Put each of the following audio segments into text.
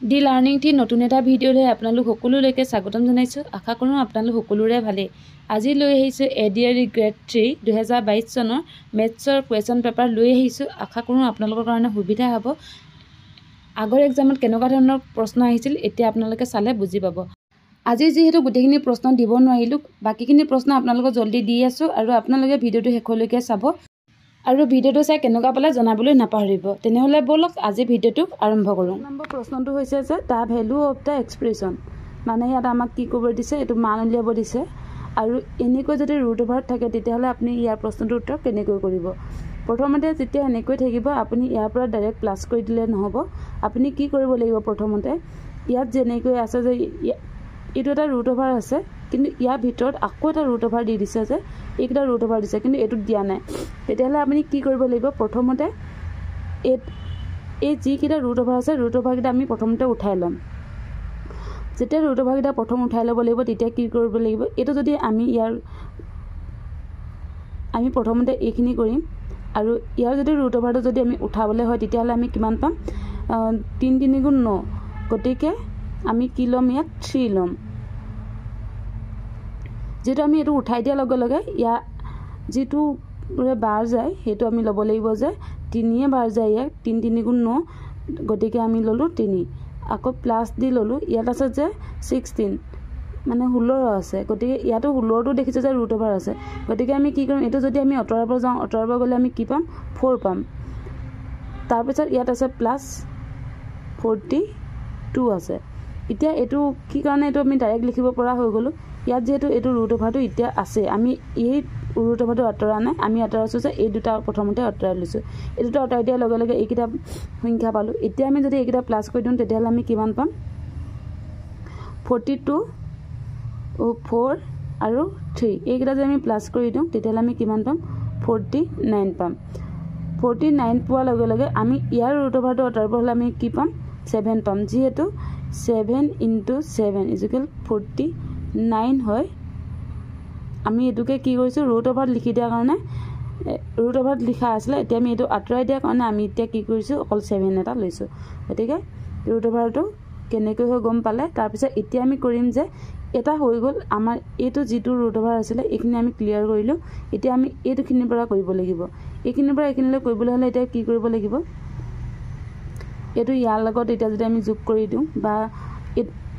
D learning three নতুন এটা ভিডিঅ'লৈ আপোনালোক সকলোলৈকে স্বাগতম জনাইছোঁ। আশা কৰোঁ আপোনালোক সকলোৰে ভালেই। আজি লৈ আহিছোঁ এডিআৰই গ্ৰেড 3 2022 চনৰ মেথছৰ কুৱেশ্যন পেপাৰ লৈ আহিছোঁ। আশা কৰোঁ আপোনালোকৰ কাৰণে সুবিধা হ'ব। আগৰ এক্সামত কেনেকুৱা ধৰণৰ প্ৰশ্ন আহিছিল এতিয়া আপোনালোকে চালে বুজি পাব। আজি যিহেতু গোটেইখিনি প্ৰশ্ন দিব নোৱাৰিলোঁ, বাকীখিনি প্ৰশ্ন আপোনালোকক জল্দি দি আছোঁ আৰু আপোনালোকে ভিডিঅ'টো শেষলৈকে চাব আৰু ভিডিঅ'টো চাই কেনেকুৱা পালে জনাবলৈ নাপাহৰিব। তেনেহ'লে ব'লক আজি ভিডিঅ'টো আৰম্ভ কৰোঁ। নম্বৰ প্ৰশ্নটো হৈছে যে the value of the expression, মানে ইয়াত আমাক কি কৰিব দিছে, এইটো মান উলিয়াব দিছে আৰু এনেকৈ যদি ৰুট অভাৰত থাকে তেতিয়াহ'লে আপুনি ইয়াৰ প্ৰশ্নটোৰ উত্তৰ কেনেকৈ কৰিব। প্ৰথমতে যেতিয়া এনেকৈ থাকিব আপুনি ইয়াৰ পৰা ডাইৰেক্ট প্লাছ কৰি দিলে নহ'ব। আপুনি কি কৰিব লাগিব, প্ৰথমতে ইয়াত যেনেকৈ আছে যে এইটো এটা ৰুট অভাৰ আছে, কিন্তু ইয়াৰ ভিতৰত আকৌ এটা ৰুট অভাৰ দি দিছে যে এইকেইটা ৰুট অভাৰ দিছে কিন্তু এইটোত দিয়া নাই। তেতিয়াহ'লে আপুনি কি কৰিব লাগিব, প্ৰথমতে এই যিকেইটা ৰুট অভাৰ আছে ৰুট অভাৰকেইটা আমি প্ৰথমতে উঠাই ল'ম। যেতিয়া ৰুট অভাৰকেইটা প্ৰথম উঠাই ল'ব লাগিব তেতিয়া কি কৰিব লাগিব, এইটো যদি আমি প্ৰথমতে এইখিনি কৰিম আৰু ইয়াৰ যদি ৰুট অভাৰটো যদি আমি উঠাবলৈ হয় তেতিয়াহ'লে আমি কিমান পাম, 3 3 গুণ 9, গতিকে আমি কি ল'ম, ইয়াত 3 ল'ম। যিহেতু আমি এইটো উঠাই দিয়াৰ লগে লগে ইয়াৰ যিটো বাৰ যায় সেইটো আমি ল'ব লাগিব যে 3 বাৰ যায়, ইয়াক 3 3 গুণ 9, গতিকে আমি ল'লোঁ 3, আকৌ প্লাছ দি ল'লোঁ। ইয়াত আছে যে 16 মানে 16 আছে, গতিকে ইয়াতো 16টো দেখিছোঁ যে ৰুট অভাৰ আছে, গতিকে আমি কি কৰিম, এইটো যদি আমি আঁতৰাব যাওঁ, আঁতৰাব গ'লে আমি কি পাম, 4 পাম। তাৰপিছত ইয়াত আছে প্লাছ 42 আছে। এতিয়া এইটো কি কাৰণে এইটো আমি ডাইৰেক্ট লিখিব পৰা হৈ গ'লোঁ, ইয়াত যিহেতু এইটো ৰুট অভাৰটো এতিয়া আছে, আমি এই ৰুট অভাৰটো আঁতৰা নাই, আমি আঁতৰাইছোঁ যে এই দুটা প্ৰথমতে আঁতৰাই লৈছোঁ। এই দুটা আঁতৰাই দিয়াৰ লগে লগে এইকেইটা সংখ্যা পালোঁ। এতিয়া আমি যদি এইকেইটা প্লাছ কৰি দিওঁ তেতিয়াহ'লে আমি কিমান পাম, 42, 4 আৰু 3, এইকেইটা যদি আমি প্লাছ কৰি দিওঁ তেতিয়াহ'লে আমি কিমান পাম, 49 পাম। 49 পোৱাৰ লগে লগে আমি ইয়াৰ ৰুট অভাৰটো আঁতৰাব হ'লে আমি কি পাম, 7 পাম। যিহেতু 7 × 7 = 49 হয়, আমি এইটোকে কি কৰিছোঁ, ৰুট অভাৰত লিখি দিয়াৰ কাৰণে, ৰুট অভাৰত লিখা আছিলে, এতিয়া আমি এইটো আঁতৰাই দিয়াৰ কাৰণে আমি এতিয়া কি কৰিছোঁ, অকল 7 এটা লৈছোঁ। গতিকে ৰুট অভাৰটো কেনেকৈ হৈ গম পালে। তাৰপিছত এতিয়া আমি কৰিম যে এটা হৈ গ'ল আমাৰ এইটো যিটো ৰুট অভাৰ আছিলে এইখিনি আমি ক্লিয়াৰ কৰিলোঁ। এতিয়া আমি এইটোখিনিৰ পৰা কৰিব লাগিব, এইখিনিৰ পৰা এইখিনিলৈ কৰিবলৈ হ'লে এতিয়া কি কৰিব লাগিব, এইটো ইয়াৰ লগত এতিয়া যদি আমি যোগ কৰি দিওঁ বা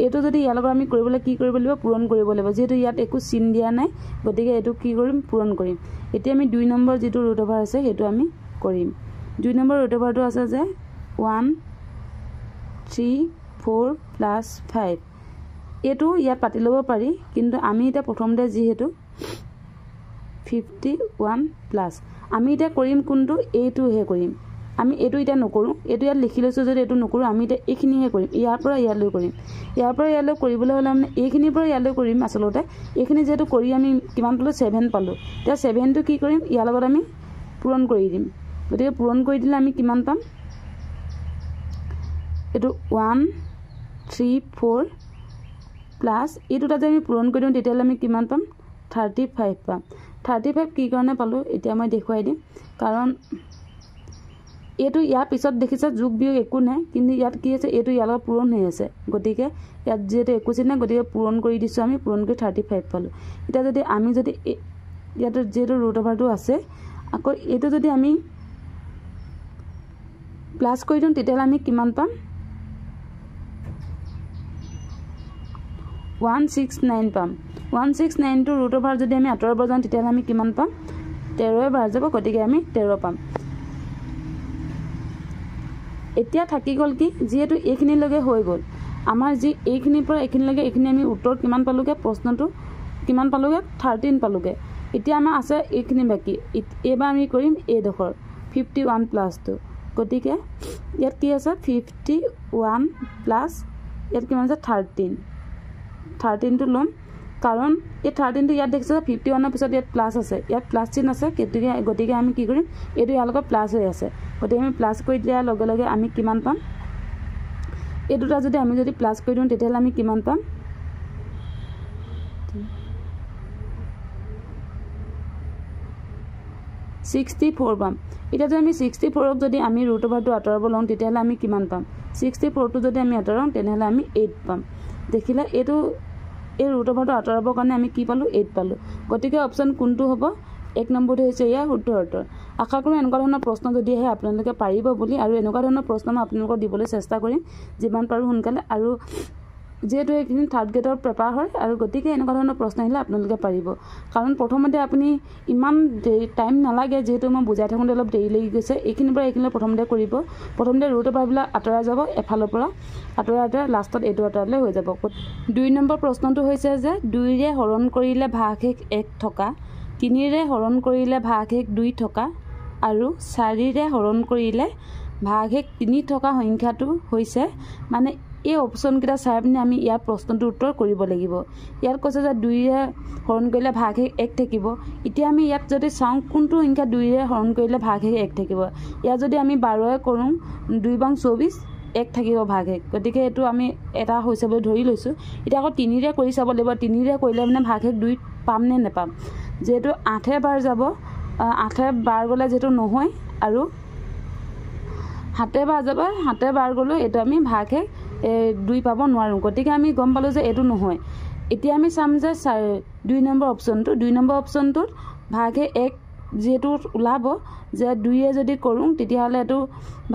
এইটো যদি ইয়াৰ লগত আমি কৰিবলৈ কি কৰিব লাগিব, পূৰণ কৰিব লাগিব। যিহেতু ইয়াত একো চিন দিয়া নাই গতিকে এইটো কি কৰিম, পূৰণ কৰিম। এতিয়া আমি 2 নম্বৰ যিটো ৰুট অভাৰ আছে সেইটো আমি কৰিম। 2 নম্বৰ ৰুট অভাৰটো আছে যে 1 3 4 + 5, এইটো ইয়াত পাতি ল'ব পাৰি, কিন্তু আমি এতিয়া প্ৰথমতে যিহেতু 51 প্লাছ আমি এতিয়া কৰিম কোনটো, এইটোহে কৰিম। আমি এইটো এতিয়া নকৰোঁ, এইটো ইয়াত লিখি লৈছোঁ যদি এইটো নকৰোঁ, আমি এতিয়া এইখিনিহে কৰিম, ইয়াৰ পৰা ইয়ালৈ কৰিম। ইয়াৰ পৰা ইয়ালৈ কৰিবলৈ হ'লে মানে এইখিনিৰ পৰা ইয়ালৈ কৰিম। আচলতে এইখিনি যিহেতু কৰি আমি কিমান পালোঁ, 7 পালোঁ। এতিয়া 7টো কি কৰিম, ইয়াৰ লগত আমি পূৰণ কৰি দিম। গতিকে পূৰণ কৰি দিলে আমি কিমান পাম, এইটো 1 3 4 প্লাছ এই দুটা যদি আমি পূৰণ কৰি দিওঁ তেতিয়াহ'লে আমি কিমান পাম, 35 পাম। 35 কি কাৰণে পালোঁ এতিয়া মই দেখুৱাই দিম, কাৰণ এইটো ইয়াৰ পিছত দেখিছে যোগ বিয়োগ একো নাই, কিন্তু ইয়াত কি আছে, এইটো ইয়াৰ লগত পূৰণ হৈ আছে, গতিকে ইয়াত যিহেতু একো চিন নাই গতিকে পূৰণ কৰি দিছোঁ, আমি পূৰণ কৰি 35 পালোঁ। এতিয়া যদি আমি যদি ইয়াত যিহেতু ৰুট অভাৰটো আছে, আকৌ এইটো যদি আমি প্লাছ কৰি দিওঁ তেতিয়াহ'লে আমি কিমান পাম, 169 পাম। 169টো ৰুট অভাৰ যদি আমি আঁতৰাব যাওঁ তেতিয়াহ'লে আমি কিমান পাম, 13 বাৰ যাব, গতিকে আমি 13 পাম। এতিয়া থাকি গ'ল কি, যিহেতু এইখিনিলৈকে হৈ গ'ল আমাৰ, যি এইখিনিৰ পৰা এইখিনিলৈকে এইখিনি আমি উত্তৰ কিমান পালোঁগৈ, প্ৰশ্নটো কিমান পালোঁগৈ, 13 পালোঁগৈ। এতিয়া আমাৰ আছে এইখিনি বাকী, এইবাৰ আমি কৰিম এইডোখৰ 51 প্লাছটো। গতিকে ইয়াত কি আছে, 51 প্লাছ ইয়াত কিমান আছে, 13টো ল'ম, কাৰণ এই 13টো ইয়াত দেখিছে 51ৰ পিছত ইয়াত প্লাছ আছে, ইয়াত প্লাছ চিন আছে, গতিকে আমি কি কৰিম, এইটো ইয়াৰ লগত প্লাছ হৈ আছে, গতিকে আমি প্লাছ কৰি দিয়াৰ লগে লগে আমি কিমান পাম, এই দুটা যদি আমি প্লাছ কৰি দিওঁ তেতিয়াহ'লে আমি কিমান পাম, 64 পাম। এতিয়া যদি আমি 64ক যদি আমি ৰুট অভাৰটো আঁতৰাব লওঁ তেতিয়াহ'লে আমি কিমান পাম, 64টো যদি আমি আঁতৰাওঁ তেনেহ'লে আমি 8 পাম দেখিলে এইটো এই ৰুট অভাৰটো আঁতৰাবৰ কাৰণে আমি কি পালোঁ 8 পালোঁ গতিকে অপশ্যন কোনটো হ'ব 1 নম্বৰটো হৈছে ইয়াৰ শুদ্ধ উত্তৰ আশা কৰোঁ এনেকুৱা ধৰণৰ প্ৰশ্ন যদি আহে আপোনালোকে পাৰিব বুলি আৰু এনেকুৱা ধৰণৰ প্ৰশ্ন মই আপোনালোকক দিবলৈ চেষ্টা কৰিম যিমান পাৰোঁ সোনকালে আৰু যেহেতু এইখিনি থাৰ্ড গ্ৰেডৰ পেপাৰ হয় আৰু গতিকে এনেকুৱা ধৰণৰ প্ৰশ্ন আহিলে আপোনালোকে পাৰিব কাৰণ প্ৰথমতে আপুনি ইমান টাইম নালাগে যেহেতু মই বুজাই থাকোঁতে অলপ দেৰি লাগি গৈছে এইখিনিৰ পৰা এইখিনিলৈ প্ৰথমতে কৰিব প্ৰথমতে ৰুট অভাৰবিলাক আঁতৰাই যাব এফালৰ পৰা আঁতৰাই লাষ্টত এইটো আঁতৰালে হৈ যাব 2 নম্বৰ প্ৰশ্নটো হৈছে যে 2ৰে হৰণ কৰিলে ভাগশেষ 1 থকা 3ৰে হৰণ কৰিলে ভাগশেষ 2 থকা আৰু 4ৰে হৰণ কৰিলে ভাগশেষ 3 থকা সংখ্যাটো হৈছে মানে এই অপশ্যনকেইটা চাই পিনি আমি ইয়াৰ প্ৰশ্নটোৰ উত্তৰ কৰিব লাগিব ইয়াত কৈছে যে 2ৰে হৰণ কৰিলে ভাগশেষ 1 থাকিব এতিয়া আমি ইয়াত যদি চাওঁ কোনটো সংখ্যা 2ৰে হৰণ কৰিলে ভাগশেষ 1 থাকিব ইয়াত যদি আমি 12ৰে কৰোঁ 2 বাং 24 1 থাকিব ভাগশেষ গতিকে এইটো আমি এটা হৈছে বুলি ধৰি লৈছোঁ এতিয়া আকৌ 3ৰে কৰি চাব লাগিব 3ৰে কৰিলে মানে ভাগশেষ 2 পাম নে নেপাম যেহেতু 8 বাৰ যাব 8 বাৰ গ'লে যেহেতু নহয় আৰু 7 বাৰ যাব 7 বাৰ গ'লেও এইটো আমি ভাগশেষ 2 পাব নোৱাৰোঁ গতিকে আমি গম পালোঁ যে এইটো নহয় এতিয়া আমি চাম যে 2 নম্বৰ অপশ্যনটো 2 নম্বৰ অপশ্যনটোত ভাগশেষ 1 যেহেতু ওলাব যে 2ৰে যদি কৰোঁ তেতিয়াহ'লে এইটো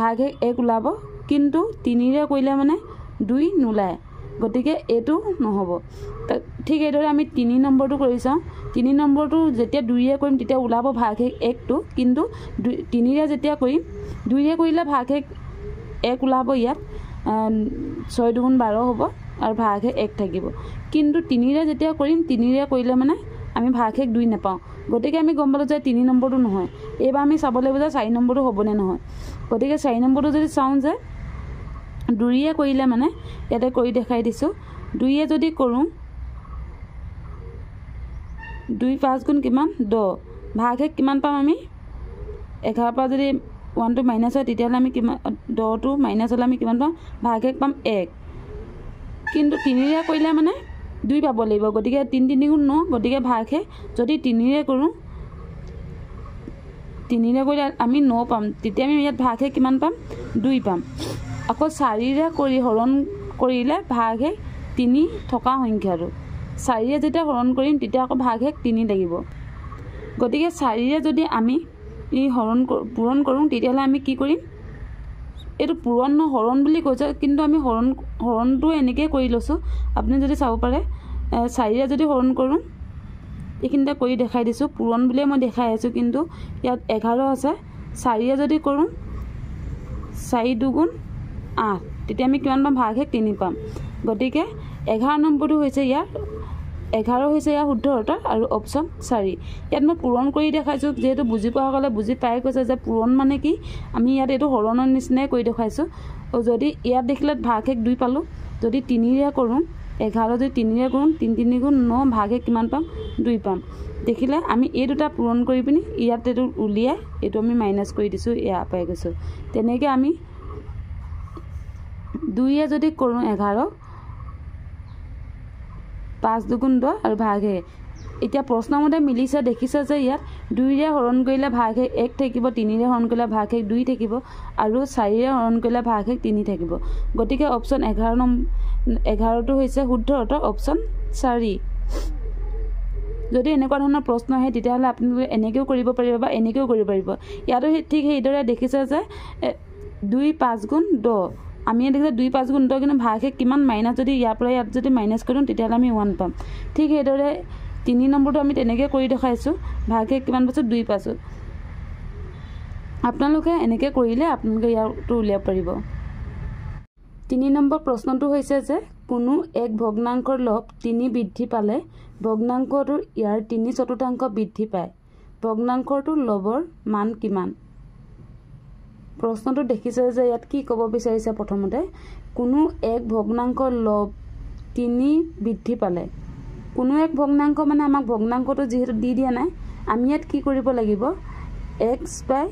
ভাগশেষ 1 ওলাব কিন্তু 3ৰে কৰিলে মানে 2 নোলায় গতিকে এইটো নহ'ব ঠিক এইদৰে আমি 3 নম্বৰটো কৰি চাওঁ 3 নম্বৰটো যেতিয়া 2ৰে কৰিম তেতিয়া ওলাব ভাগশেষ 1টো কিন্তু 3ৰে যেতিয়া কৰিম 2ৰে কৰিলে ভাগশেষ 1 ওলাব ইয়াত 6 দুগুণ 12 হ'ব আৰু ভাগশেষ 1 থাকিব কিন্তু 3ৰে যেতিয়া কৰিম 3ৰে কৰিলে মানে আমি ভাগশেষ 2 নাপাওঁ গতিকে আমি গম পালোঁ যে 3 নম্বৰটো নহয় এইবাৰ আমি চাব লাগিব যে 4 নম্বৰটো হ'বনে নহয় গতিকে 4 নম্বৰটো যদি চাওঁ যে 2ৰে কৰিলে মানে ইয়াতে কৰি দেখাই দিছোঁ 2ৰে যদি কৰোঁ 2 5 গুণ কিমান 10 ভাগশেষ কিমান পাম আমি 11 পৰা যদি 1টো মাইনাছ হয় তেতিয়াহ'লে আমি কিমান 10টো মাইনাছ হ'লে আমি কিমান পাম ভাগশেষ পাম 1 কিন্তু 3ৰে কৰিলে মানে 2 পাব লাগিব গতিকে 3 3 গুণ 9 গতিকে ভাগশেষ যদি 3ৰে কৰোঁ 3ৰে কৰিলে আমি 9 পাম তেতিয়া আমি ইয়াত ভাগশেষ কিমান পাম 2 পাম আকৌ 4ৰে কৰি হৰণ কৰিলে ভাগশেষ 3 থকা সংখ্যাটো 4ৰে যেতিয়া হৰণ কৰিম তেতিয়া আকৌ ভাগশেষ 3 লাগিব গতিকে 4ৰে যদি আমি এই পূৰণ কৰোঁ তেতিয়াহ'লে আমি কি কৰিম এইটো পূৰণ হৰণ বুলি কৈছে কিন্তু আমি হৰণটো এনেকৈ কৰি লৈছোঁ আপুনি যদি চাব পাৰে 4ৰে যদি হৰণ কৰোঁ এইখিনিতে কৰি দেখাই দিছোঁ পূৰণ বুলিয়ে মই দেখাই আছোঁ কিন্তু ইয়াত 11 আছে 4ৰে যদি কৰোঁ 4 দুগুণ 8 তেতিয়া আমি কিমান পাম ভাগশেষ 3 পাম গতিকে 11 নম্বৰটো হৈছে ইয়াৰ 11 হৈছে ইয়াৰ শুদ্ধ উত্তৰ আৰু অপশ্যন 4 ইয়াত মই পূৰণ কৰি দেখাইছোঁ যেহেতু বুজি পোৱাসকলে বুজি পাই কৈছে যে পূৰণ মানে কি আমি ইয়াত এইটো হৰণৰ নিচিনাই কৰি দেখাইছোঁ যদি ইয়াত দেখিলে ভাগশেষ 2 পালোঁ যদি 3ৰে কৰোঁ 11 যদি 3ৰে কৰোঁ 3 3 গুণ 9 ভাগশেষ কিমান পাম 2 পাম দেখিলে আমি এই দুটা পূৰণ কৰি পিনি ইয়াত এইটো উলিয়াই এইটো আমি মাইনাছ কৰি দিছোঁ ইয়াৰ পাই গৈছোঁ তেনেকৈ আমি 2ৰে যদি কৰোঁ 11 5 দুগুণ 10 আৰু ভাগশেষ এতিয়া প্ৰশ্নমতে মিলিছে দেখিছে যে ইয়াত 2ৰে হৰণ কৰিলে ভাগশেষ 1 থাকিব 3ৰে হৰণ কৰিলে ভাগশেষ 2 থাকিব আৰু 4ৰে হৰণ কৰিলে ভাগশেষ 3 থাকিব গতিকে অপশ্যন 11টো হৈছে শুদ্ধ উত্তৰ অপশ্যন 4 যদি এনেকুৱা ধৰণৰ প্ৰশ্ন আহে তেতিয়াহ'লে আপোনালোকে এনেকৈও কৰিব পাৰিব বা এনেকৈও কৰিব পাৰিব ইয়াতো ঠিক সেইদৰে দেখিছে যে 2 5 গুণ 10 আমি দেখিছোঁ 2 5 গুণ 10 কিন্তু ভাগশেষ কিমান মাইনাছ যদি ইয়াৰ পৰা ইয়াত যদি মাইনাছ কৰোঁ তেতিয়াহ'লে আমি 1 পাম ঠিক সেইদৰে 3 নম্বৰটো আমি তেনেকৈ কৰি দেখাইছোঁ ভাগশেষ কিমান পাইছোঁ 2 পাইছোঁ আপোনালোকে এনেকৈ কৰিলে আপোনালোকে ইয়াৰটো উলিয়াব পাৰিব 3 নম্বৰ প্ৰশ্নটো হৈছে যে কোনো এক ভগ্নাংকৰ লব 3 বৃদ্ধি পালে ভগ্নাংকটোৰ ইয়াৰ 3/4 বৃদ্ধি পায় ভগ্নাংকটোৰ লবৰ মান কিমান প্ৰশ্নটো দেখিছে যে ইয়াত কি ক'ব বিচাৰিছে প্ৰথমতে কোনো এক ভগ্নাংকৰ লব 3 বৃদ্ধি পালে কোনো এক ভগ্নাংক মানে আমাক ভগ্নাংকটো যেহেতু দি দিয়া নাই আমি ইয়াত কি কৰিব লাগিব x বাই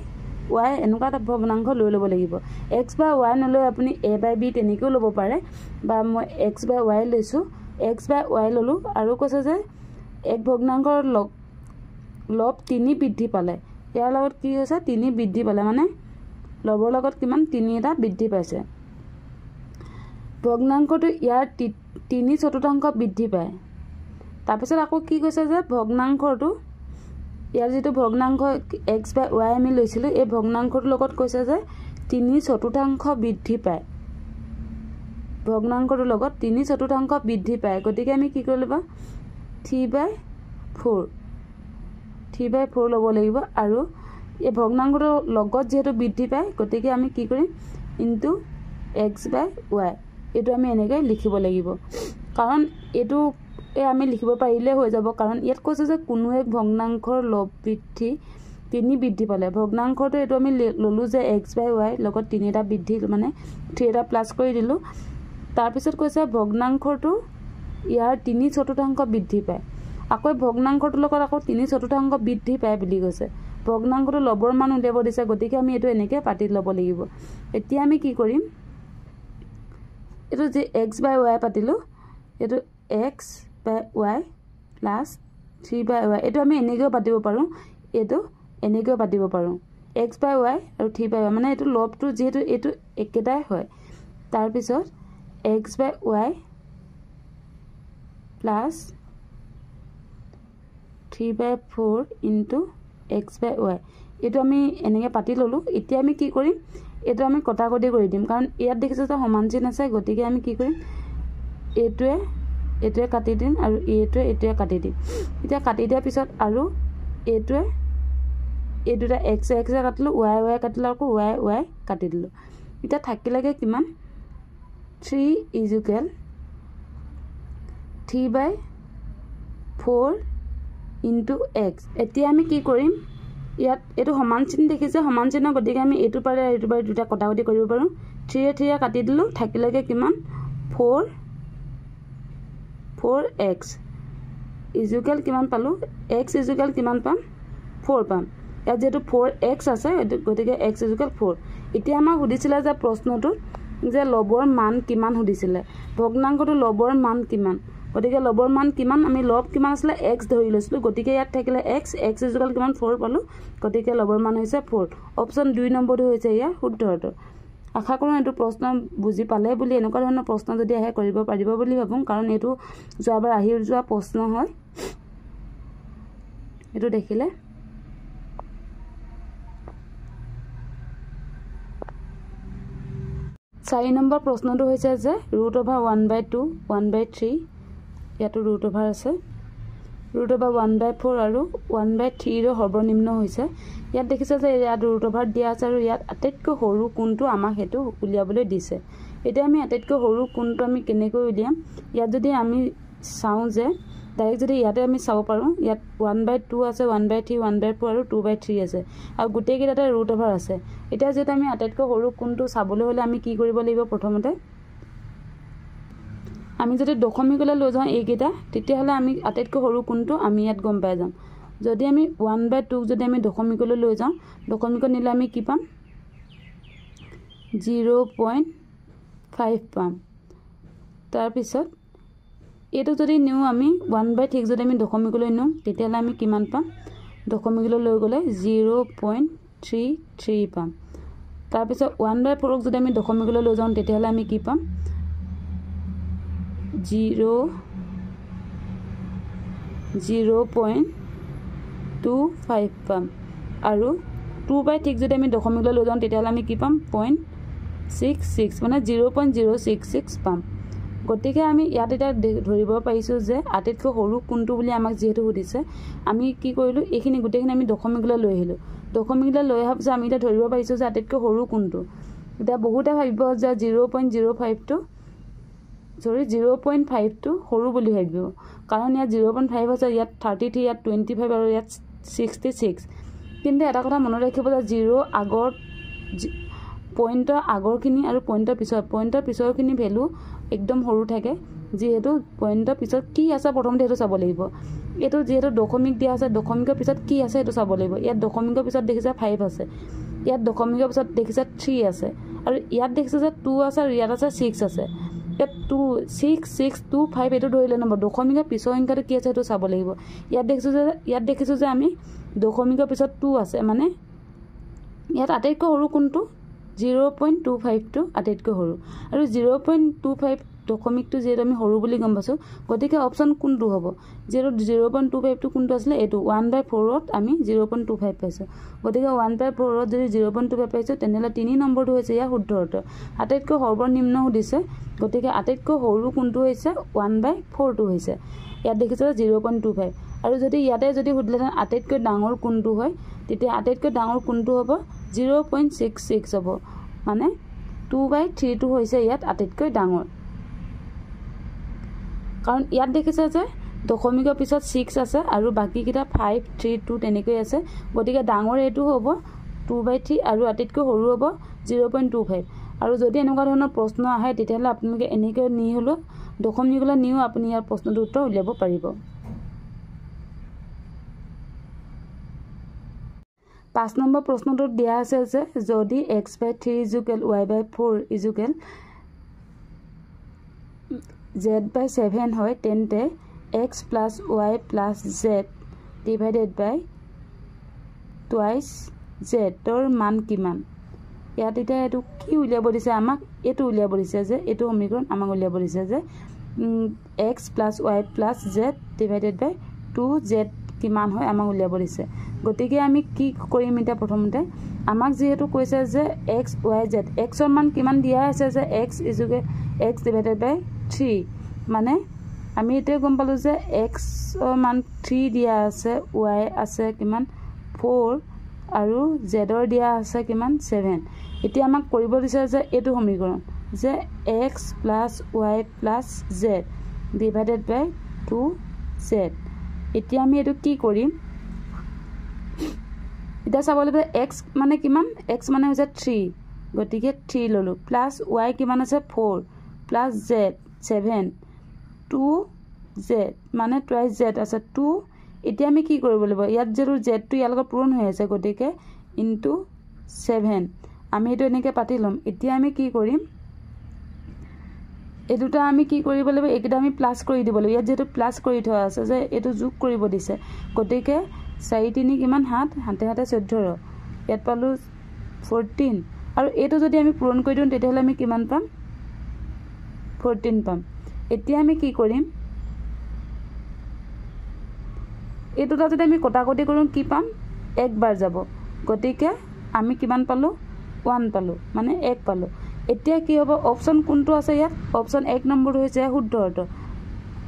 y এনেকুৱা এটা ভগ্নাংক লৈ ল'ব লাগিব x বাই y নলৈ আপুনি a বাই b তেনেকৈও ল'ব পাৰে বা মই x বাই y লৈছোঁ x বাই y ল'লোঁ আৰু কৈছে যে এক ভগ্নাংকৰ লব 3 বৃদ্ধি পালে ইয়াৰ লগত কি হৈছে 3 বৃদ্ধি পালে মানে লবৰ লগত কিমান 3 এটা বৃদ্ধি পাইছে ভগ্নাংশটো ইয়াৰ 3/4 বৃদ্ধি পায় তাৰপিছত আকৌ কি কৈছে যে ভগ্নাংশটো ইয়াৰ যেটো ভগ্নাংশ x by y আমি লৈছিলো এই ভগ্নাংশটোৰ লগত কৈছে যে 3/4 বৃদ্ধি পায় ভগ্নাংশটোৰ লগত 3/4 বৃদ্ধি পায় গতিকে আমি কি কৰিব 3/4 ল'ব লাগিব আৰু এই ভগ্নাংশটোৰ লগত যেটো বৃদ্ধি পায় গতিকে আমি কি কৰিম ইনটু x by y এটো আমি এনেকৈ লিখিব লাগিব কাৰণ এটো আমি লিখিব পাৰিলে হৈ যাব কাৰণ ইয়াত কৈছে যে কোনো এক ভগ্নাংশৰ লব বৃদ্ধি 3 বৃদ্ধি পালে ভগ্নাংশটো এটো আমি ললো যে x by y লগত 3 টা বৃদ্ধি মানে 3 টা প্লাস কৰি দিলো তাৰ পিছত কৈছে ভগ্নাংশটো ইয়াৰ 3/4 বৃদ্ধি পায় আকৌ ভগ্নাংশটোৰ লগত আকৌ 3/4 বৃদ্ধি পায় বুলি কৈছে ভগ্নাংশটো লবৰ মান উলিয়াব দিছে গতিকে আমি এটো এনেকৈ পাতি ল'ব লাগিব এতিয়া আমি কি কৰিম এটো যে x by y পাতিলো এটো x by y plus 3 by y এটো আমি এনেকৈ পাতিব পাৰো এটো এনেকৈ পাতিব পাৰো x by y আৰু 3 by y মানে এটো লবটো যেটো এটো একেটাই হয় তাৰ পিছত x by y plus 3/4 into x by y এটো আমি এনেকৈ পাতি ললো এতিয়া আমি কি কৰিম এটো আমি কটাকটি কৰি দিম কাৰণ ইয়াত দেখিছে যে সমান চিন আছে গতিকে আমি কি কৰিম এটোৱে কাটি দিম আৰু এটোৱে কাটি দিম এতিয়া কাটি দিয়াৰ পিছত আৰু এটোৱে এই দুটা x কাটিলো y কাটিলো আকৌ y কাটি দিলো এটা থাকিলেগে কিমান 3 = 3/4 into x এতিয়া আমি কি কৰিম ইয়াত এটো সমান চিন দেখিছে সমান চিন গতিকে আমি এটো পাৰে এটো পাৰে দুটা কটাকটি কৰিব পাৰো 3 কাটি দিলো থাকিলেগে কিমান 4x = কিমান পালো x = কিমান পাম 4 পাম ইয়াত যেটো 4x আছে গতিকে x = 4 এতিয়া আমাক সুধিছিলে যে প্ৰশ্নটো যে লবৰ মান কিমান সুধিছিলে ভগ্নাংশটো লবৰ মান কিমান গতিকে লবৰ মান কিমান আমি লব কিমান আছিল x ধৰি লৈছিলো গতিকে ইয়াত থাকিলে x = কিমান 4 পালো গতিকে লবৰ মান হৈছে 4 অপচন 2 নম্বৰটো হৈছে ইয়াৰ শুদ্ধ উত্তৰ আশা কৰোঁ এটো প্ৰশ্ন বুজি পালে বুলি এনেকুৱা ধৰণৰ প্ৰশ্ন যদি আহে কৰিব পাৰিব বুলি ভাবো কাৰণ এটো যোৱাবাৰ আহি যোৱা প্ৰশ্ন হয় এটো দেখিলে 4 নম্বৰ প্ৰশ্নটো হৈছে যে √1/2 1/3 ইয়াতো √over আছে √1/4 আৰু 1/3 ৰ সৰ্বনিম্ন হৈছে ইয়াত দেখিছে যে ইয়াত √over দিয়া আছে আৰু ইয়াত আটাইতকৈ সৰু কোণটো আমাক হেতু উলিয়াবলৈ দিছে এতিয়া আমি আটাইতকৈ সৰু কোণটো আমি কেনেকৈ উলিয়াম ইয়াত যদি আমি চাও যে ডাইৰেক্ট যদি ইয়াতে আমি চাব পাৰো ইয়াত 1/2 আছে 1/3 1/4 আৰু 2/3 আছে আৰু গোটেই কেইটাতে √over আছে এতিয়া যেটা আমি আটাইতকৈ সৰু কোণটো চাবলৈ হলে আমি কি কৰিব লাগিব প্ৰথমতে আমি যদি দশমিকলৈ লৈ যাও এইকেইটা তেতিয়া হলে আমি আটাইতকৈ সৰু কোণটো আমি ইয়াত গম পাই যাম যদি আমি 1/2 যদি আমি দশমিকলৈ লৈ যাও দশমিক নিলে আমি কি পাম 0.5 পাম তাৰ পিছত এটো যদি নিউ আমি 1/3 যদি আমি দশমিকলৈ নিও তেতিয়া হলে আমি কিমান পাম দশমিকলৈ লৈ গলে 0.33 পাম তাৰ পিছত 1/4 যদি আমি দশমিকলৈ লৈ যাও তেতিয়া হলে আমি কি পাম 0.25 পাম আৰু 2/3 যদি আমি দশমিকলৈ লৈ যাও তেতিয়া হলে আমি কি পাম 0.66 মানে 0.066 পাম গতিকে আমি ইয়াত এটা ধৰিব পাৰিছো যে আটাইতকৈ সৰু কোণটো বুলি আমাক যেহেতু সুধিছে আমি কি কৰিলো এইখিনি গোটেইখিনি আমি দশমিকলৈ লৈ আহিলো দশমিকলৈ লৈ আহাৰ পিছত আমি এটা ধৰিব পাৰিছো যে আটাইতকৈ সৰু কোণটো এটা বহুতে ভাবিব যে 0.05 টো 0.5 টো সৰু বুলি ভাবিব কাৰণ ইয়াত 0.5 আছে ইয়াত 33 ইয়াত 25 আৰু ইয়াত 66 কিন্তু এটা কথা মনত ৰাখিব যে 0 আগৰ পইণ্টৰ আগৰখিনি আৰু পইণ্টৰ পিছৰখিনি ভ্যালু একদম সৰু থাকে যেহেতু পইণ্টৰ পিছত কি আছে প্ৰথমতে এটো চাব লাগিব এটো যেহেতু দশমিক দিয়া আছে দশমিকৰ পিছত কি আছে এটো চাব লাগিব ইয়াত দশমিকৰ পিছত দেখিছে 5 আছে ইয়াত দশমিকৰ পিছত দেখিছে 3 আছে আৰু ইয়াত দেখিছে যে 2 আছে আৰু ইয়াত আছে 6 আছে ইয়াত 2 6 6 2 5 এটো ধৰিলে নম্বৰ দশমিকৰ পিছৰ সংখ্যাটো কি আছে এটো চাব লাগিব ইয়াত দেখিছো যে আমি দশমিকৰ পিছত 2 আছে মানে ইয়াত আটাইতকৈ সৰু কোণটো 0.25 টো আটাইতকৈ সৰু আৰু 0.25 দশমিকটো যেটো আমি সৰু বুলি গম পাছো গতিকে অপচন কোনটো হ'ব যেটো 0.25 টো কোনটো আছিল এটো 1/4 ত আমি 0.25 পাইছো গতিকে 1/4 ত যদি 0.25 পাইছো তেনেহলে 3 নম্বৰটো হৈছে ইয়া শুদ্ধ অৰ্থ আটাইতকৈ সৰ্বনিম্ন দিছে গতিকে আটাইতকৈ সৰু কোনটো হৈছে 1/4 টো হৈছে ইয়াত দেখিছে 0.25 আৰু যদি ইয়াতে যদি সুধিলেন আটাইতকৈ ডাঙৰ কোনটো হয় তেতিয়া আটাইতকৈ ডাঙৰ কোনটো হ'ব 0.66 হ'ব মানে 2/3 টো হৈছে ইয়াত আটাইতকৈ ডাঙৰ কাৰণ ইয়াত দেখিছে যে দশমিকৰ পিছত 6 আছে আৰু বাকি কিটা 5 3 2 তেনেকৈ আছে গতিকে ডাঙৰ এটো হ'ব 2/3 আৰু আটাইতকৈ সৰু হ'ব 0.25 আৰু যদি এনেকুৱা ধৰণৰ প্ৰশ্ন আহে তেতিয়াহলে আপোনালোকে এনেকৈ নি হলো দশমিকলৈ নিও আপুনি ইয়াৰ প্ৰশ্নটো উত্তৰ উলিয়াব পাৰিব 5 নম্বৰ প্ৰশ্নটো দিয়া আছে যে যদি x/3 = y/4 z/7 হয় তেন্তে x + y + z divided by twice z ৰ মান কিমান ইয়াত এটা এটো কি উলিয়াব দিছে আমাক এটো উলিয়াব দিছে যে এটো সমীকৰণ আমাক উলিয়াব দিছে যে x + y + z divided by 2z কিমান হয় আমাক উলিয়াব দিছে গতিকে আমি কি কৰিম এটা প্ৰথমতে আমাক যেহেতু কৈছে যে x y z x ৰ মান কিমান দিয়া আছে যে x divided by 3 মানে আমি এতে গম পালো যে x ৰ মান 3 দিয়া আছে y আছে কিমান 4 আৰু z ৰ দিয়া আছে কিমান 7 এতিয়া আমাক কৰিব দিছে যে এটো সমীকৰণ যে x + y + z divided by 2z এতিয়া আমি এটো কি কৰিম এটা চাবলৈ x মানে কিমান x মানে হৈছে 3 গতিকে 3 ললো প্লাস y কিমান আছে 4 প্লাস z 7 2z মানে twice z আছে 2 এতিয়া আমি কি কৰিব লাগিব ইয়াত যেটো z টো ইয়াৰ লগত পূৰণ হৈ আছে গতিকে ইনটু 7 আমি এটো এনেকৈ পাতি লম এতিয়া আমি কি কৰিম এটোটা আমি কি কৰিব লাগিব একেটা আমি প্লাস কৰি দিব লাগিব ইয়াত যেটো প্লাস কৰি থোৱা আছে যে এটো যোগ কৰিব দিছে গতিকে 4 3 কিমান 7 7 7 14 ইয়াত পালো 14 আৰু এটো যদি আমি পূৰণ কৰি দিও তেতিয়াহলে আমি কিমান পাম 14 পাম এতিয়া আমি কি কৰিম এটোটা যদি আমি কটাকটি কৰো কি পাম এক বাৰ যাব গতিকে আমি কিমান পালো 1 পালো মানে 1 পালো এতিয়া কি হ'ব অপচন কোনটো আছে ইয়াত অপচন 1 নম্বৰ হৈছে শুদ্ধ অৰ্থ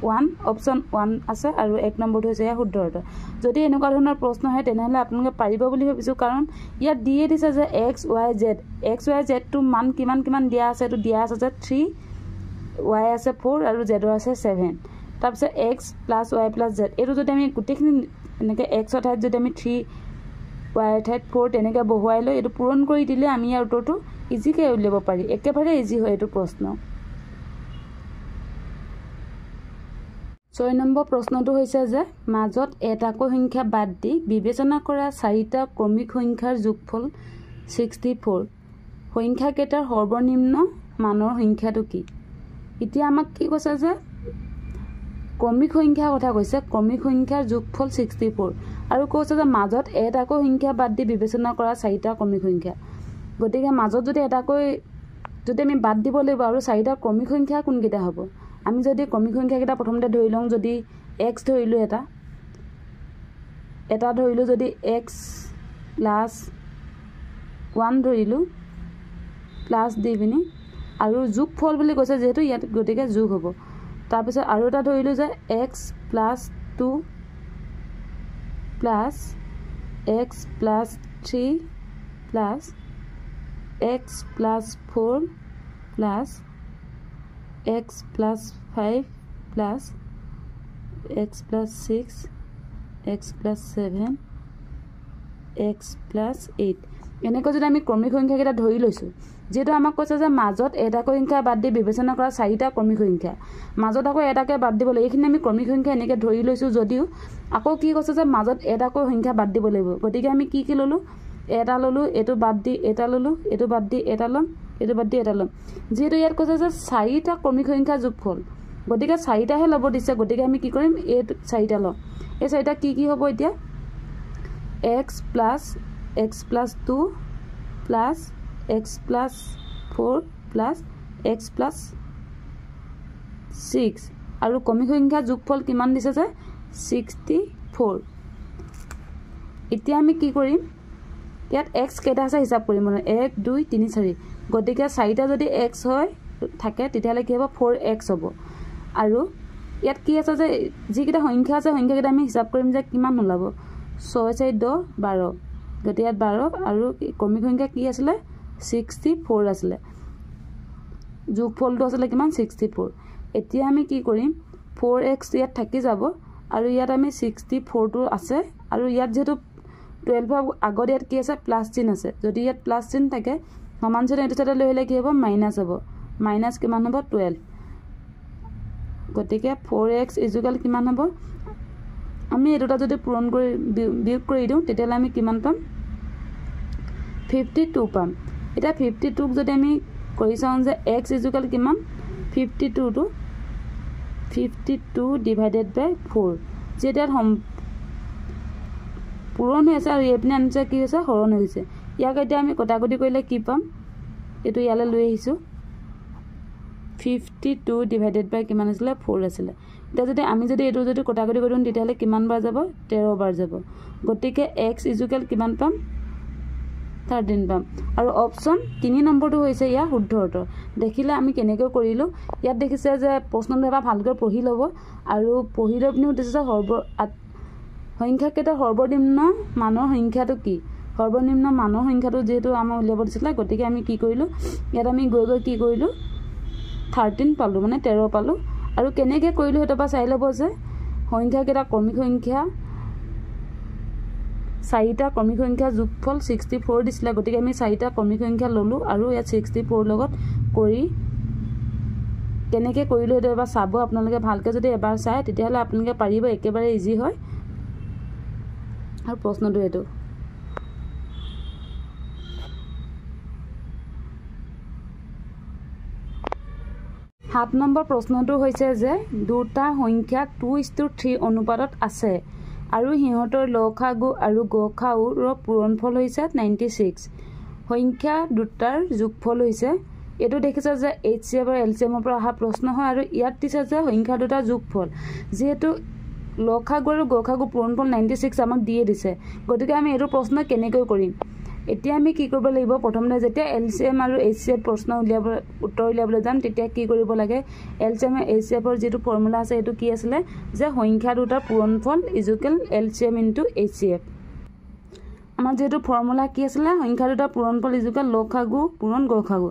1 অপচন 1 আছে আৰু 1 নম্বৰটো হৈছে শুদ্ধ অৰ্থ যদি এনেকুৱা ধৰণৰ প্ৰশ্ন হয় তেনেহলে আপোনালোকে পাৰিব বুলি ভাবিছো কাৰণ ইয়াত দিয়ে দিছে যে x y z টো মান কিমান কিমান দিয়া আছে এটো দিয়া আছে যে 3 y আছে 4 আৰু z আছে 7 তাৰপিছত x + y + z এটো যদি আমি গুটেখিনি এনেকে x ৰ ঠাইত যদি আমি 3 y ৰ ঠাইত 4 তেনেকে বহুৱাই লৈ এটো পূৰণ কৰি দিলে আমি ইয়াৰ উত্তৰটো ইজিকে উলিয়াব পাৰি একেবাৰে ইজি হয় এটো প্ৰশ্ন 6 নম্বৰ প্ৰশ্নটো হৈছে যে মাজত এটাকৈ সংখ্যা বাদ দি বিবেচনা কৰা চাৰিটা ক্ৰমিক সংখ্যাৰ যোগফল 64 সংখ্যা কেইটাৰ সৰ্বনিম্ন মানৰ সংখ্যাটো কি এতিয়া আমাক কি কৈছে যে ক্ৰমিক সংখ্যাৰ কথা কৈছে ক্ৰমিক সংখ্যাৰ যোগফল 64 আৰু কৈছে যে মাজত এটাকৈ সংখ্যা বাদ দি বিবেচনা কৰা চাৰিটা ক্ৰমিক সংখ্যা গতিকে মাজত যদি এটাকৈ যদি আমি বাদ দিব লাগিব আৰু চাৰিটা ক্ৰমিক সংখ্যা কোন কেইটা হ'ব আমি যদি ক্ৰমিক সংখ্যা কেইটা প্ৰথমতে ধৰি লওঁ যদি x ধৰিলো এটা ধৰিলো যদি x + 1 ধৰিলো প্লাস দি বিনি আৰু যোগফল বুলি কৈছে যেহেতু ইয়াত গতিকে যোগ হ'ব তাৰ পিছত আৰু এটা ধৰিলো যে x + 2 plus x + 3 plus x + 4 plus x + 5 plus x + 6 x + 7 x + 8 এনেকৈ যদি আমি ক্ৰমিক সংখ্যা কেইটা ধৰি লৈছো যেটো আমাক কৈছে যে মাজত এটাকৈ সংখ্যা বাদ দি বিবেচনা কৰা চাৰিটা ক্ৰমিক সংখ্যা মাজত আকৌ এটাকৈ বাদ দিব লাগিব এইখিনি আমি ক্ৰমিক সংখ্যা এনেকৈ ধৰি লৈছো যদিও আকৌ কি কৈছে যে মাজত এটাকৈ সংখ্যা বাদ দিব লাগিব গতিকে আমি কি ললো এটা ললো এটো বাদ দি এটা ললো এটো বাদ দি এটা লম এটো বাদ দি এটা লম যেটো ইয়াত কৈছে যে চাৰিটা ক্ৰমিক সংখ্যা যোগফল গতিকে চাৰিটাহে লব দিছে গতিকে আমি কি কৰিম এই চাৰিটা লম এই চাৰিটা কি হ'ব এতিয়া x + 2 + x plus 4 plus x plus 6 আৰু কমিক সংখ্যা যোগফল কিমান দিছে যে 64 এতিয়া আমি কি কৰিম ইয়াত x কেটা আছে হিসাব কৰিম মানে 1 2 3 4 গতিকে 4টা যদি x হয় থাকে তেতিয়ালে কি হ'ব 4x হ'ব আৰু ইয়াত কি আছে যে যি কিটা সংখ্যা আছে সংখ্যা কিটা আমি হিসাব কৰিম যে কিমান ওলাব 6 4 10 12 গতি ইয়াত 12 আৰু কমিক সংখ্যা কি আছিল 64 আছিল যোগফলটো আছিল কিমান 64 এতিয়া আমি কি কৰিম 4x ইয়াত থাকি যাব আৰু ইয়াত আমি 64 টো আছে আৰু ইয়াত যেটো 12 আগৰ ইয়াত কি আছে প্লাস চিহ্ন আছে যদি ইয়াত প্লাস চিহ্ন থাকে সমান চিহ্ন এটো সাইডে লৈ হলে কি হ'ব মাইনাস হ'ব মাইনাস কিমান হ'ব 12 গতিকে 4x ইকুয়াল কিমান হ'ব আমি এটোটা যদি পূৰণ কৰি বিয়োগ কৰি দিও তেতিয়ালে আমি কিমান পাম 52 পাম এটা 52 যদি আমি কৰি চাও যে x ইকুয়াল কিমান 52 টো 52 divided by 4 যেটা পূৰণ হৈছে আৰু এপিনে আনসাৰ কি হৈছে হৰণ হৈছে ইয়াক এতিয়া আমি কটাকটি কৰিলে কি পাম এটো ইয়ালে লৈ আহিছো 52 divided by কিমান আছিল 4 আছিল এটা যদি আমি যদি এটো যদি কটাকটি কৰিম তেতিয়ালে কিমান বাৰ যাব 13 বাৰ যাব গতিকে x ইকুয়াল কিমান পাম 13 পাম আৰু অপচন 3 নম্বৰটো হৈছে ইয়া শুদ্ধ উত্তৰ দেখিলে আমি কেনেকৈ কৰিলো ইয়াত দেখিছে যে প্ৰশ্নটো এবাৰ ভালকৈ পঢ়ি লব আৰু পঢ়ি ৰবনিও দিছে সংখ্যা কেটা সৰ্বনিম্ন মানৰ সংখ্যাটো কি সৰ্বনিম্ন মানৰ সংখ্যাটো যেটো আমাৰ উলিয়াব দিছিল গতিকে আমি কি কৰিলো ইয়াত আমি গৈ গৈ কি কৰিলো 13 পালো মানে 13 পালো আৰু কেনেকৈ কৰিলো হেটো পা চাই লব যে সংখ্যা কেটা কমিক সংখ্যা 4টা কমিক সংখ্যা যোগফল 64 দিছিল গতিকে আমি 4টা কমিক সংখ্যা ললো আৰু ইয়াত 64 লগত কৰি কেনেকৈ কৰিলো হেটো এবাৰ চাব আপোনালোকে ভালকৈ যদি এবাৰ চাই তেতিয়াহলে আপোনালোকে পাৰিব একেবাৰে ইজি হয় আৰু প্ৰশ্নটো এটো 7 নম্বৰ প্ৰশ্নটো হৈছে যে দুটা সংখ্যা 2:3 অনুপাতত আছে আৰু হিহঁতৰ লসাগু আৰু গসাগুৰ পূৰণফল হৈছে 96 সংখ্যা দুটাৰ যোগফল হৈছে এটো দেখিছে যে HCF আৰু LCM পৰা অহা প্ৰশ্ন হয় আৰু ইয়াত দিছে যে সংখ্যা দুটাৰ যোগফল যেহেতু লসাগু আৰু গসাগু পূৰণফল 96 আমাক দিয়ে দিছে গতিকে আমি এটো প্ৰশ্ন কেনেকৈ কৰিম এতিয়া আমি কি কৰিব লাগিব প্ৰথমতে যেতিয়া LCM আৰু HCF প্ৰশ্ন উলিয়াব উত্তৰ উলিয়াবলৈ যাম তেতিয়া কি কৰিব লাগে LCM আৰু HCF ৰ যেটো ফৰ্মুলা আছে এটো কি আছিল যে সংখ্যা দুটাৰ পূৰণফল ইকুয়াল LCM * HCF আমাৰ যেটো ফৰ্মুলা কি আছিল সংখ্যা দুটাৰ পূৰণফল ইকুয়াল লসাগু পূৰণ গসাগু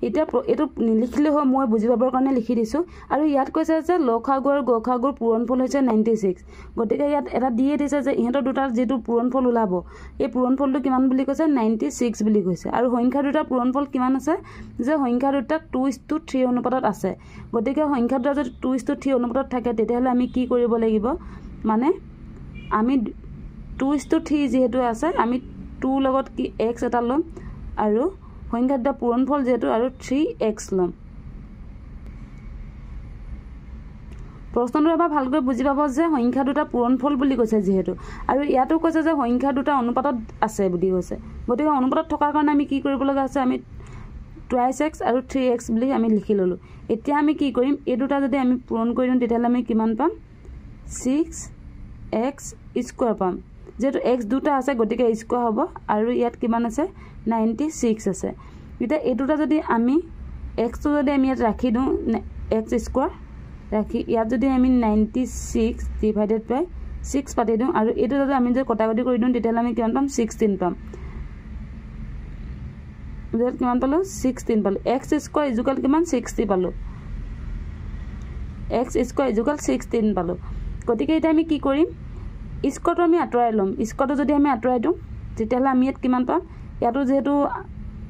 এটা এটো নিলিখিলে হয় মই বুজি পাবৰ কাৰণে লিখি দিছো আৰু ইয়াত কৈছে যে লসাগু আৰু গসাগুৰ পূৰণফল হৈছে 96 গতিকে ইয়াত এটা দিয়ে দিছে যে ইহঁতৰ দুটাৰ যেটো পূৰণফল ওলাব এই পূৰণফলটো কিমান বুলি কৈছে 96 বুলি কৈছে আৰু সংখ্যা দুটাৰ পূৰণফল কিমান আছে যে সংখ্যা দুটা 2:3 অনুপাতত আছে গতিকে সংখ্যা দুটা যদি 2:3 অনুপাতত থাকে তেতিয়াহলে আমি কি কৰিব লাগিব মানে আমি 2:3 যেহেতু আছে আমি 2 লগত কি x এটা লম আৰু সংখ্যা দুটা পূৰণফল যেহেতু আৰু 3x লম প্ৰশ্নটো এবাৰ ভালকৈ বুজি পাব যে সংখ্যা দুটা পূৰণফল বুলি কৈছে যেহেতু আৰু ইয়াতো কৈছে যে সংখ্যা দুটা অনুপাতত আছে বুলি কৈছে গতিকে অনুপাতত থকাৰ কাৰণে আমি কি কৰিব লগা আছে আমি 2x আৰু 3x বুলি আমি লিখি ললো এতিয়া আমি কি কৰিম এই দুটা যদি আমি পূৰণ কৰি দিম তেতিয়ালে আমি কিমান পাম 6x স্কয়াৰ পাম যেটো x দুটা আছে গতিকে স্কয়াৰ হ'ব আৰু ইয়াত কিমান আছে 96 আছে এতিয়া এই দুটা যদি আমি x তো যদি আমি ইয়াত ৰাখি দিও x স্কয়াৰ ৰাখি ইয়াত যদি আমি 96 ডিভাইডেড বাই 6 পাতি দিও আৰু এটো যদি আমি যদি কটাকটি কৰি দিও তেতিয়ালে আমি কিমান পাম 16 পাম যেত কিমান পালো 16 পালো x স্কয়াৰ ইকুয়াল কিমান 60 পালো x স্কয়াৰ ইকুয়াল 16 পালো গতিকে এটা আমি কি কৰিম স্কয়াৰটো আমি আঁতৰাই লম স্কয়াৰটো যদি আমি আঁতৰাই দিও তেতিয়ালে আমি ইয়াত কিমান পাম ইয়াতো যেহেতু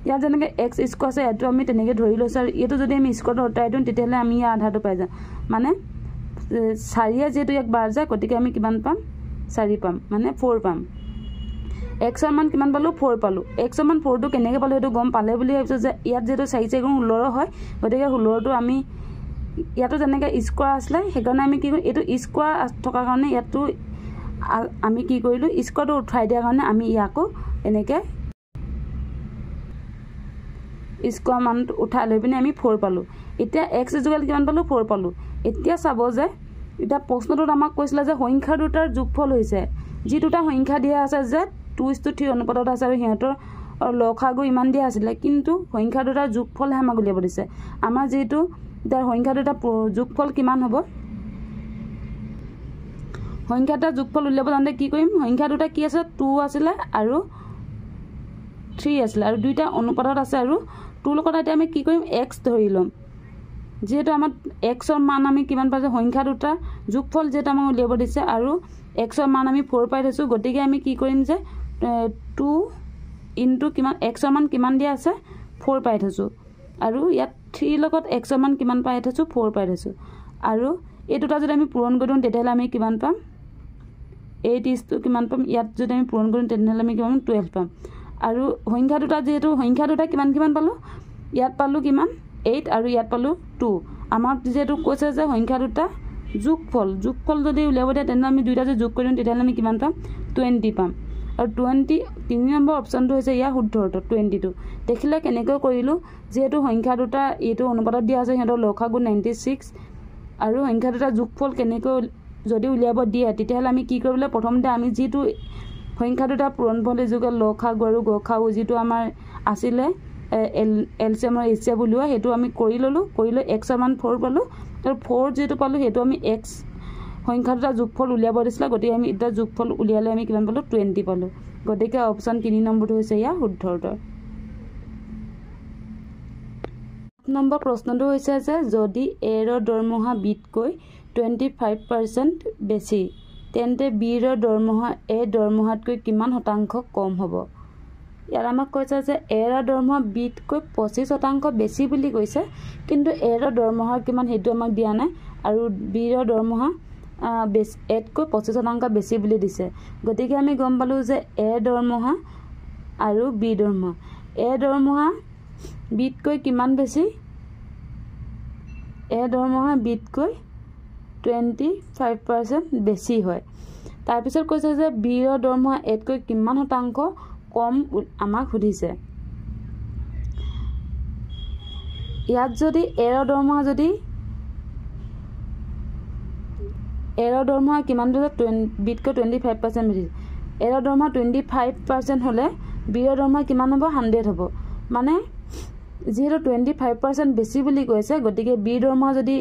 ইয়াত যেনেকৈ x স্কয়াৰ আছে এটো আমি তেনেকৈ ধৰি লৈছো আৰু এটো যদি আমি স্কয়াৰটো আঁতৰাই দিও তেতিয়ালে আমি ইয়াৰ আধাটো পাই যাম মানে 4 যেহেতু এক বাৰ যায় গতিকে আমি কিমান পাম 4 পাম মানে 4 পাম x ৰ মান কিমান পালো 4 পালো x ৰ মান 4 টো কেনেকৈ পালো এটো গম পালে বুলি ভাবিছো যে ইয়াত যেটো 4 4 16 হয় গতিকে 16 টো আমি ইয়াতো যেনেকৈ স্কয়াৰ আসলে হেকাৰণে আমি কি কৰিম এটো স্কয়াৰ থকা কাৰণে ইয়াতো আমি কি কৰিলো স্কয়াৰটো উঠাই দিয়া কাৰণে আমি ইয়াকো এনেকৈ স্কোৱাৰ মানটো উঠাই লৈ পিনে আমি 4 পালোঁ এতিয়া x ইকুৱেল কিমান পালোঁ 4 পালোঁ এতিয়া চাব যে এটা প্ৰশ্নটোত আমাক কৈছিল যে সংখ্যা দুটাৰ যোগফল হৈছে যি দুটা সংখ্যা দিয়া আছে যে 2:3 অনুপাতত আছে আৰু হিহঁতৰ লসাগু ইমান দিয়া আছিল কিন্তু সংখ্যা দুটাৰ যোগফল আমাক উলিয়াব দিছে আমাৰ যেটো তাৰ সংখ্যা দুটা যোগফল কিমান হ'ব সংখ্যা দুটা যোগফল উলিয়াব জানতে কি কৰিম সংখ্যা দুটা কি আছে 2 আছিল আৰু 3 আছিল আৰু দুইটা অনুপাতত আছে আৰু 2 লগত এতিয়া আমি কি কৰিম x ধৰি লম যেটো আমাৰ x ৰ মান আমি কিমান পাইছো সংখ্যা দুটা যোগফল যেটা আমাক উলিয়াব দিছে আৰু x ৰ মান আমি 4 পাই থৈছো গতিকে আমি কি কৰিম যে 2 ইনটু কিমান x ৰ মান কিমান দিয়া আছে 4 পাই থৈছো আৰু ইয়াত 3 লগত x ৰ মান কিমান পাই থৈছো 4 পাই থৈছো আৰু এই দুটা যদি আমি পূৰণ কৰি দিওঁ তেতিয়াহলে আমি কিমান পাম 8 is to কিমান পাম ইয়াত যদি আমি পূৰণ কৰিম তেতিয়াহলে আমি কিমান 12 পাম আৰু সংখ্যা দুটা যেটো সংখ্যা দুটা কিমান পালো ইয়াত পালো কিমান 8 আৰু ইয়াত পালো 2 আমাৰ যেটো কৈছে যে সংখ্যা দুটা যোগফল যদি উলিয়াব দিয়ে তেনে আমি দুইটা যে যোগ কৰিম তেতিয়াহলে আমি কিমান পাম 20 পাম আৰু 20 3 নম্বৰ অপচনটো হৈছে ইয়া শুদ্ধ উত্তৰ 22 দেখিলে কেনেকৈ কৰিলো যেটো সংখ্যা দুটা এটো অনুপাতত দিয়া আছে হেতৰ লসাগু 96 আৰু সংখ্যা দুটা যোগফল কেনেকৈ যদি উলিয়াব দিয়ে তেতিয়াহলে আমি কি কৰিবলে প্ৰথমতে আমি যেটো সংখ্যা দুটা পূৰণফল যোগৰ লসাগু আৰু গসাগু যেটো আমাৰ আছিল এলচিএম আৰু এইচচিএম উলিওৱা হেতু আমি কৰি ললো x ৰ মান 4 পালো আৰু 4 যেটো পালো হেতু আমি x সংখ্যা দুটা যোগফল উলিয়াব দিছিল গতিকে আমি এটা যোগফল উলিয়ালে আমি কিমান পালো 20 পালো গতিকে অপচন 3 নম্বৰটো হৈছে ইয়া শুদ্ধ উত্তৰ নম্বৰ প্ৰশ্নটো হৈছে যে যদি a ৰ দৰমহা b তকৈ 25% বেছি তেন্তে b ৰ দৰমহা a দৰমহাতকৈ কিমান শতাংশ কম হ'ব ইয়াৰ আমাক কৈছে যে a ৰ দৰমহা b তকৈ 25% বেছি বুলি কৈছে কিন্তু a ৰ দৰমহা কিমান হেতু আমাক দিয়া নাই আৰু b ৰ দৰমহা বেছ এতকৈ 25% বেছি বুলি দিছে গতিকে আমি গম পালো যে a দৰমহা আৰু b দৰমহা a দৰমহা b তকৈ কিমান বেছি a দৰমহা b তকৈ 25% বেছি হয় তাৰ পিছত কৈছে যে b ৰ দৰমহা a তকৈ কিমান শতাংশ কম আমাক সুধিছে ইয়াত যদি a ৰ দৰমহা যদি a ৰ দৰমহা কিমান হৈছে b তকৈ 25% বেছি a ৰ দৰমহা 25% হলে b ৰ দৰমহা কিমান হ'ব 100 হ'ব মানে যেহেতু 25% বেছি বুলি কৈছে গতিকে b দৰমহা যদি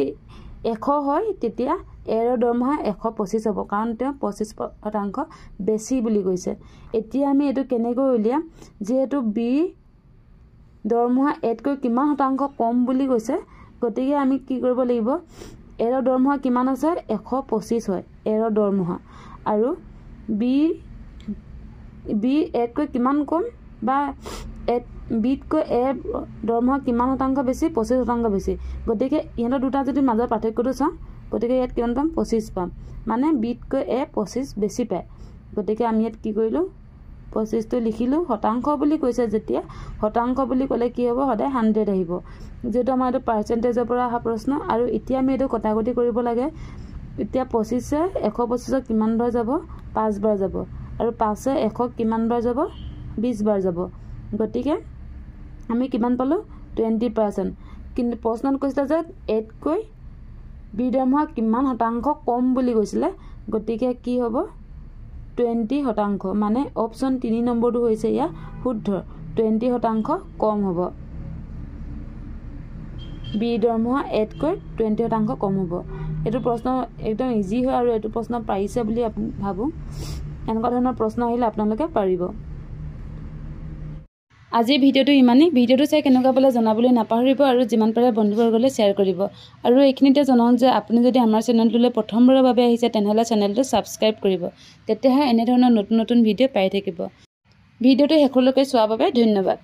100 হয় তেতিয়া a ৰ দৰমহা 125 হ'ব কাৰণ তেওঁ 25% বেছি বুলি কৈছে এতিয়া আমি এটো কেনেকৈ উলিয়াম যেহেতু b দৰমহা a তকৈ কিমান শতাংশ কম বুলি কৈছে গতিকে আমি কি কৰিব লাগিব a ৰ দৰমহা কিমান আছে 125 হয় a ৰ দৰমহা আৰু b a তকৈ কিমান কম বা b তকৈ a দৰমহা কিমান শতাংশ বেছি 25% বেছি গতিকে ইহঁতৰ দুটা যদি মাজৰ পাৰ্থক্যটো চাওঁ গতিকে ইয়াত কিমান পাম 25 পাম মানে b তকৈ a 25 বেছি পায় গতিকে আমি ইয়াত কি কৰিলো 25 টো লিখিলো শতাংশ বুলি কৈছে যেতিয়া শতাংশ বুলি ক'লে কি হ'ব সদায় 100 আহিব যেটো আমাৰ এটা পাৰ্চেন্টেজৰ পৰা অহা প্ৰশ্ন আৰু এতিয়া আমি এটো কটাকটি কৰিব লাগে এতিয়া 25 এ 125 কিমান বাৰ যাব 5 বাৰ যাব আৰু 5 এ 100 কিমান বাৰ যাব 20 বাৰ যাব গতিকে আমি কিমান পালো 20% কিন্তু প্ৰশ্নত কৈছিল যে a তকৈ b দৰমহা কিমান শতাংশ কম বুলি কৈছিলে গতিকে কি হ'ব 20% মানে অপচন 3 নম্বৰটো হৈছে ইয়া শুদ্ধ 20% কম হ'ব b দৰমহা a তকৈ 20% কম হ'ব এটো প্ৰশ্ন একদম ইজি হয় আৰু এটো প্ৰশ্ন পাইছে বুলি আপুনি ভাবো এনেকুৱা ধৰণৰ প্ৰশ্ন আহিলে আপোনালোকে পাৰিব আজি ভিডিওটো ইমানে ভিডিওটো চাই কেনেকুৱা পালে জনাবলৈ নাপাহৰিব আৰু যিমান পাৰে বন্ধুবৰ্গলৈ শেয়াৰ কৰিব আৰু এইখিনিতে জনাওক যে আপুনি যদি আমাৰ চেনেলটোলৈ প্ৰথমবাৰৰ বাবে আহিছে তেনেহলে চেনেলটো সাবস্ক্ৰাইব কৰিব তেতিয়াহে এনে ধৰণৰ নতুন নতুন ভিডিও পাই থাকিব ভিডিওটো শেষলৈকে চোৱাৰ বাবে ধন্যবাদ